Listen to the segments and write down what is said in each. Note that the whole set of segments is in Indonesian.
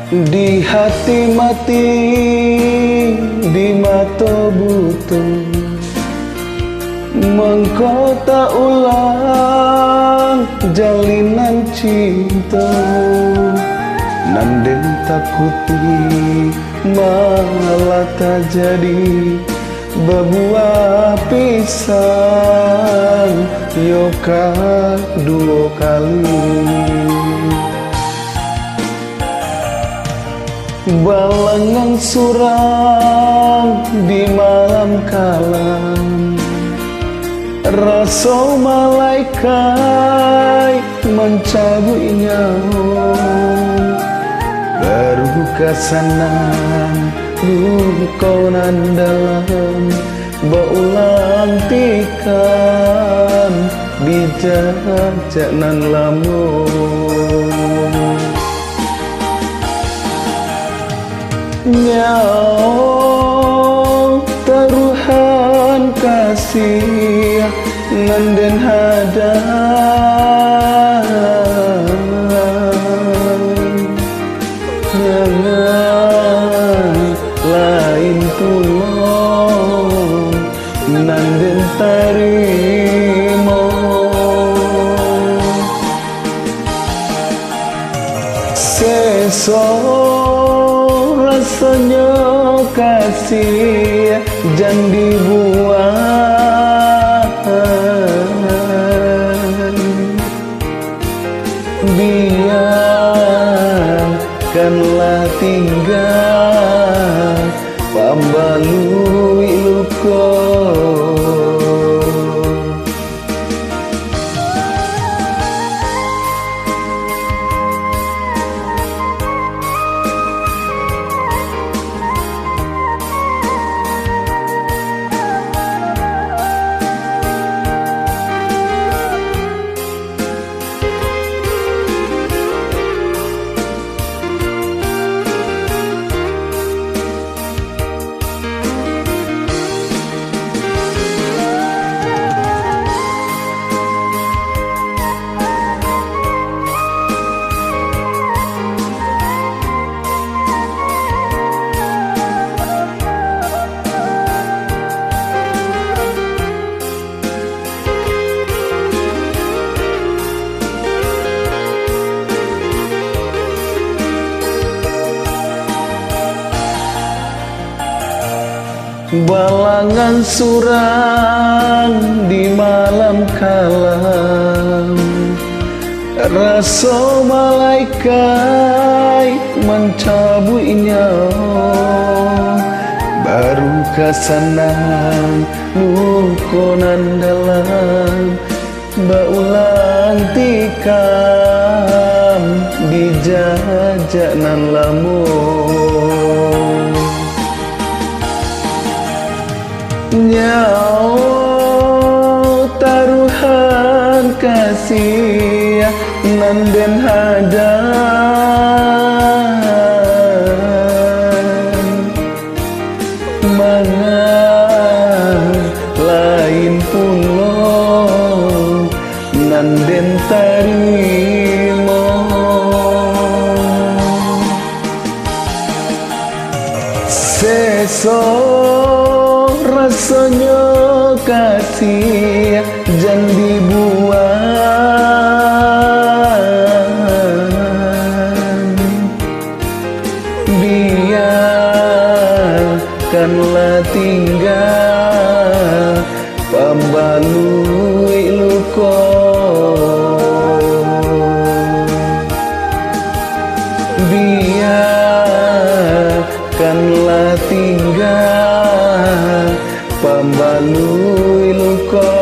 Di hati mati, di mata buta, mengkota ulang jalinan cinta. Nanden takuti malah tak jadi berbuah pisang yoka dua kali. Balangan surang di malam kalam, rasa malaikat mencabut nyawa. Baru kesanan luka nan dalam, berulang tikam bijak nan lamun. Nyawa taruhan kasih nanden hadang, lain tulung nanden tarimo. Rasanya kasih jangan dibuang, biarkanlah tinggal pembalui luka. Balangan surang di malam kalam, rasa malaikat mencabut nyawa. Baru kesanan luka nan dalam, berulang tikam dijajak nan lamun. Nyawa taruhan kasih nanden hadang, mangan lain pulau nanden tarimo. Rasanya kasih jangan dibuang, biarkanlah biarkanlah tinggal pembalui luka. Biarkanlah tinggal pembalui luka.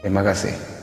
Terima kasih.